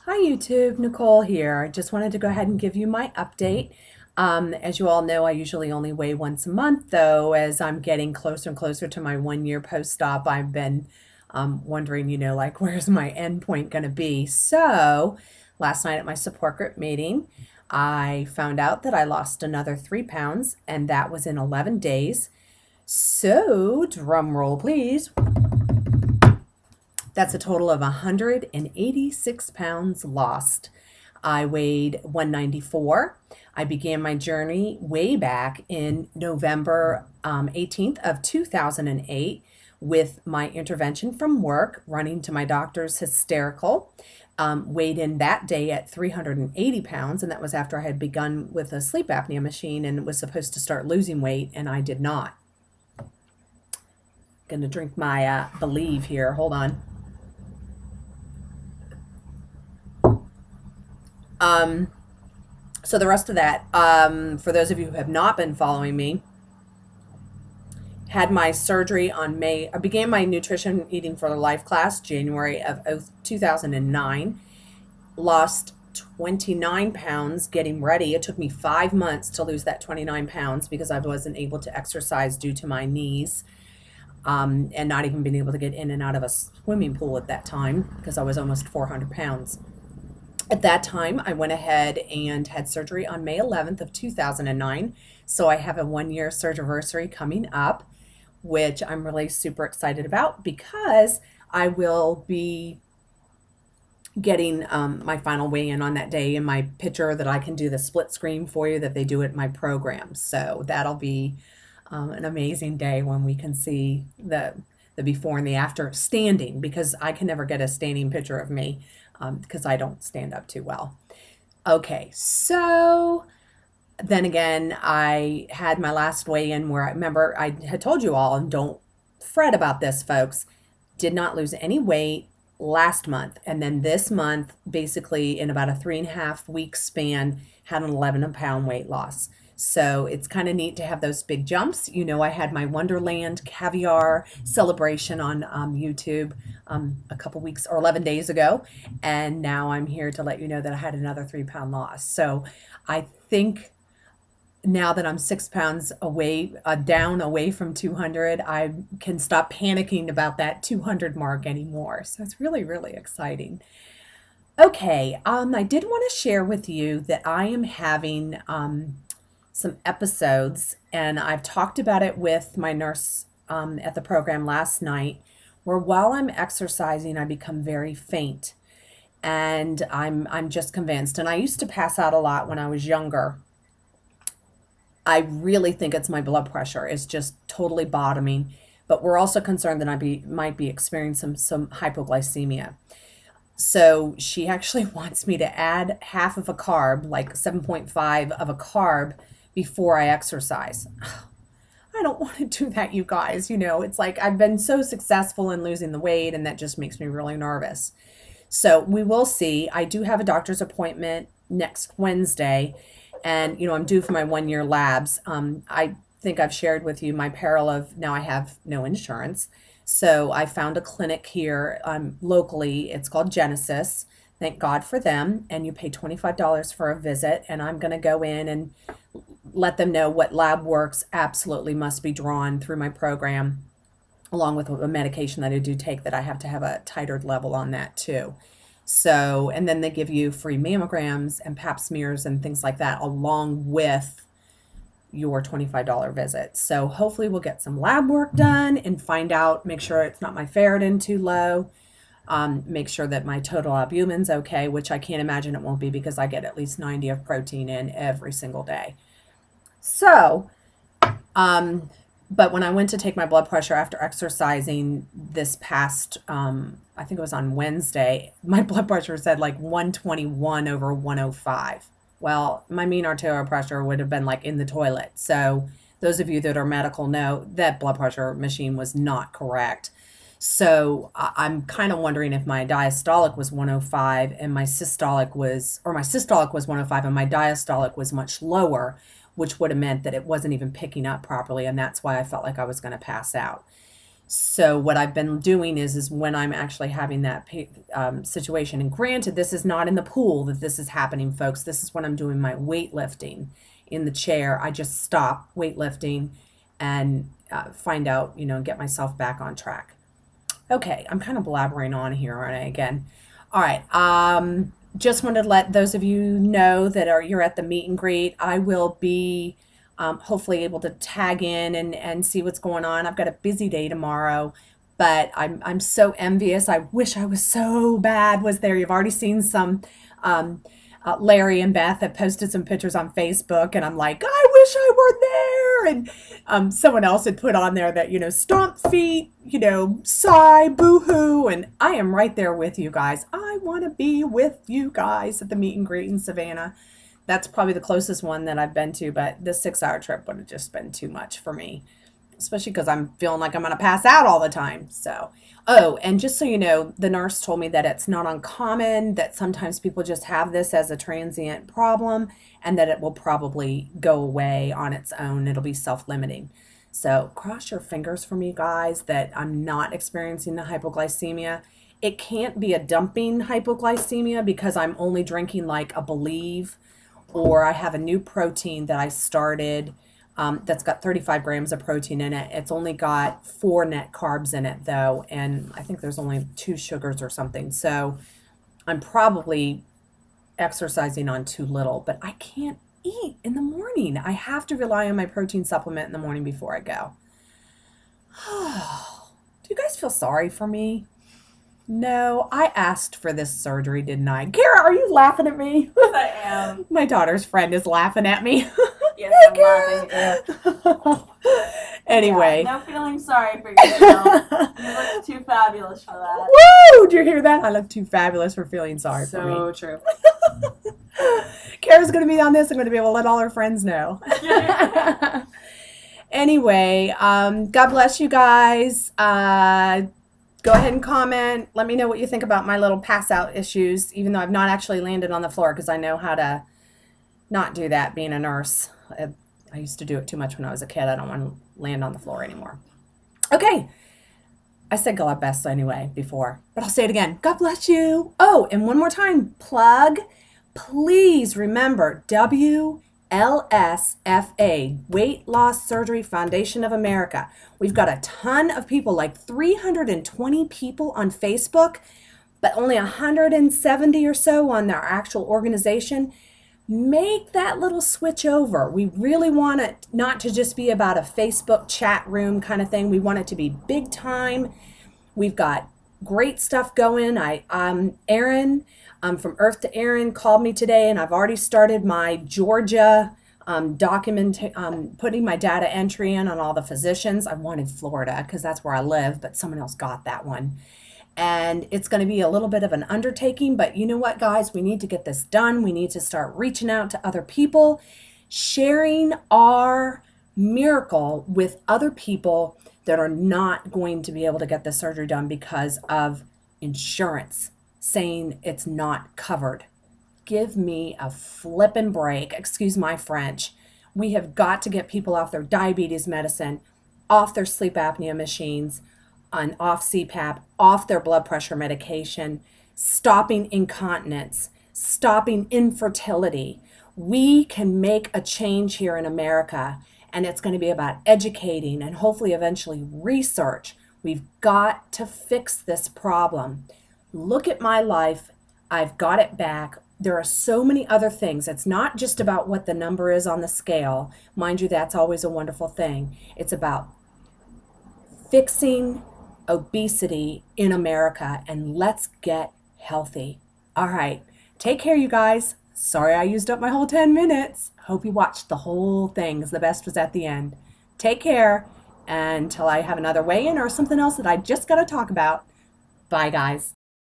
Hi YouTube, Nicole here. Just wanted to go ahead and give you my update. As you all know, I usually only weigh once a month, though, as I'm getting closer and closer to my 1 year post-op, I've been wondering, like, where's my end point going to be? So, last night at my support group meeting, I found out that I lost another 3 pounds, and that was in 11 days. So, drum roll, please. That's a total of 186 pounds lost. I weighed 194. I began my journey way back in November 18th of 2008 with my intervention from work, running to my doctor's hysterical. Weighed in that day at 380 pounds, and that was after I had begun with a sleep apnea machine and was supposed to start losing weight, and I did not. Gonna drink my Believe here. Hold on. So the rest of that, for those of you who have not been following me, had my surgery on I began my nutrition eating for life class January of 2009, lost 29 pounds getting ready. It took me 5 months to lose that 29 pounds because I wasn't able to exercise due to my knees. And not even being able to get in and out of a swimming pool at that time because I was almost 400 pounds. At that time, I went ahead and had surgery on May 11th of 2009. So I have a 1 year surgery coming up, which I'm really super excited about because I will be getting my final weigh-in on that day in my picture that I can do the split screen for you that they do at my program. So that'll be an amazing day when we can see the before and the after standing, because I can never get a standing picture of me because I don't stand up too well. Okay, so then again, I had my last weigh-in where I remember I had told you all, and don't fret about this, folks, did not lose any weight last month. And then this month, basically in about a 3.5 week span, had an 11-pound weight loss. So it's kind of neat to have those big jumps. I had my Wonderland caviar celebration on YouTube a couple weeks or 11 days ago. And now I'm here to let you know that I had another 3-pound loss. So I think now that I'm 6 pounds down away from 200, I can stop panicking about that 200 mark anymore. So it's really, really exciting. Okay, I did want to share with you that I am having some episodes, and I've talked about it with my nurse at the program last night, where while I'm exercising, I become very faint, and I'm just convinced. And I used to pass out a lot when I was younger. I really think it's my blood pressure is just totally bottoming, but we're also concerned that I might be experiencing some hypoglycemia. So she actually wants me to add half of a carb, like 7.5 of a carb, before I exercise. I don't want to do that, you guys. It's like I've been so successful in losing the weight, and that just makes me really nervous. So we will see. I do have a doctor's appointment next Wednesday, and I'm due for my 1 year labs. I think I've shared with you my peril of now I have no insurance. So I found a clinic here locally. It's called Genesis. Thank God for them. And you pay $25 for a visit. And I'm going to go in and let them know what lab works absolutely must be drawn through my program, along with a medication that I do take that I have to have a titered level on that too. So, and then they give you free mammograms and pap smears and things like that along with your $25 visit. So hopefully we'll get some lab work done and find out, make sure it's not my ferritin too low, make sure that my total albumin's okay, which I can't imagine it won't be because I get at least 90 of protein in every single day. So, but when I went to take my blood pressure after exercising this past, I think it was on Wednesday, my blood pressure said like 121 over 105. Well, my mean arterial pressure would have been like in the toilet. So those of you that are medical know that blood pressure machine was not correct. So I'm kind of wondering if my diastolic was 105 and my systolic was 105 and my diastolic was much lower, which would have meant that it wasn't even picking up properly. And that's why I felt like I was going to pass out. So what I've been doing is when I'm actually having that situation, and granted, this is not in the pool that this is happening, folks. This is when I'm doing my weightlifting in the chair. I just stop weightlifting and find out, get myself back on track. Okay, I'm kind of blabbering on here, aren't I, again? All right. Just wanted to let those of you know that you're at the meet and greet. I will be hopefully able to tag in and see what's going on. I've got a busy day tomorrow, but I'm so envious. I wish I was so bad was there. You've already seen some. Larry and Beth have posted some pictures on Facebook, and I'm like, I wish I were there. And someone else had put on there that, stomp feet, sigh, boo-hoo. And I am right there with you guys. I want to be with you guys at the meet and greet in Savannah. That's probably the closest one that I've been to, but this 6-hour trip would have just been too much for me, especially because I'm feeling like I'm going to pass out all the time. So, oh, and just so you know, the nurse told me that it's not uncommon, that sometimes people just have this as a transient problem, and that it will probably go away on its own. It'll be self-limiting. So cross your fingers for me, guys, that I'm not experiencing the hypoglycemia. It can't be a dumping hypoglycemia because I'm only drinking like a Believe, or I have a new protein that I started that's got 35 grams of protein in it. It's only got 4 net carbs in it, though, and I think there's only 2 sugars or something. So I'm probably exercising on too little, but I can't eat in the morning. I have to rely on my protein supplement in the morning before I go. Do you guys feel sorry for me? No, I asked for this surgery, didn't I? Kara, are you laughing at me? I am. My daughter's friend is laughing at me. Yes, I'm laughing at you. Anyway. Yeah, no feeling sorry for yourself. You look too fabulous for that. Woo! Did you hear that? I look too fabulous for feeling sorry for me. So true. Kara's going to be on this. I'm going to be able to let all her friends know. Anyway, God bless you guys. Go ahead and comment. Let me know what you think about my little pass out issues, even though I've not actually landed on the floor, because I know how to not do that being a nurse. I used to do it too much when I was a kid. I don't want to land on the floor anymore. Okay. I said God bless anyway before, but I'll say it again. God bless you. Oh, and one more time, plug. Please remember WLSFA, Weight Loss Surgery Foundation of America. We've got a ton of people, like 320 people on Facebook, but only 170 or so on their actual organization. Make that little switch over. We really want it not to just be about a Facebook chat room kind of thing. We want it to be big time. We've got great stuff going. Erin from Earth to Erin called me today, and I've already started my Georgia putting my data entry in on all the physicians. I wanted Florida because that's where I live, but someone else got that one. And it's going to be a little bit of an undertaking, but you know what, guys? We need to get this done. We need to start reaching out to other people, sharing our miracle with other people that are not going to be able to get the surgery done because of insurance saying it's not covered. Give me a flippin' break. Excuse my French. We have got to get people off their diabetes medicine, off their sleep apnea machines, on off CPAP, off their blood pressure medication, stopping incontinence, stopping infertility. We can make a change here in America, and it's going to be about educating and hopefully eventually research. We've got to fix this problem. Look at my life. I've got it back. There are so many other things. It's not just about what the number is on the scale. Mind you, that's always a wonderful thing. It's about fixing obesity in America, and let's get healthy. All right. Take care, you guys. Sorry I used up my whole 10 minutes. Hope you watched the whole thing, because the best was at the end. Take care until I have another weigh-in or something else that I just got to talk about. Bye, guys.